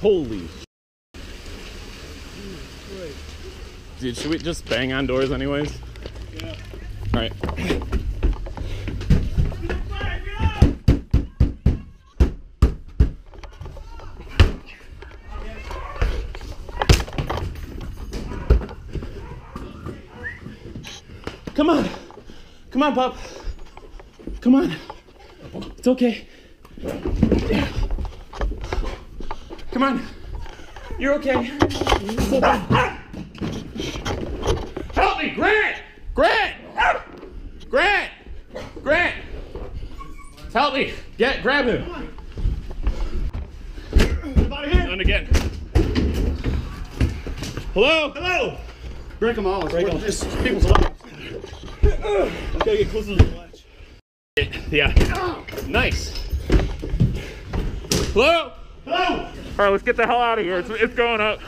Holy. Dude, should we just bang on doors anyways? Yeah. All right. Come on. Come on, pup. Come on. It's okay. Come on. You're okay. It's okay. Help me, Grant! Grant! Grant! Grant! Help me! Grab him. And again. Hello? Hello! Break them all. Break them. Just people's lives. I gotta get closer to the ledge. Yeah. Nice. Hello? Hello! All right, let's get the hell out of here. It's going up.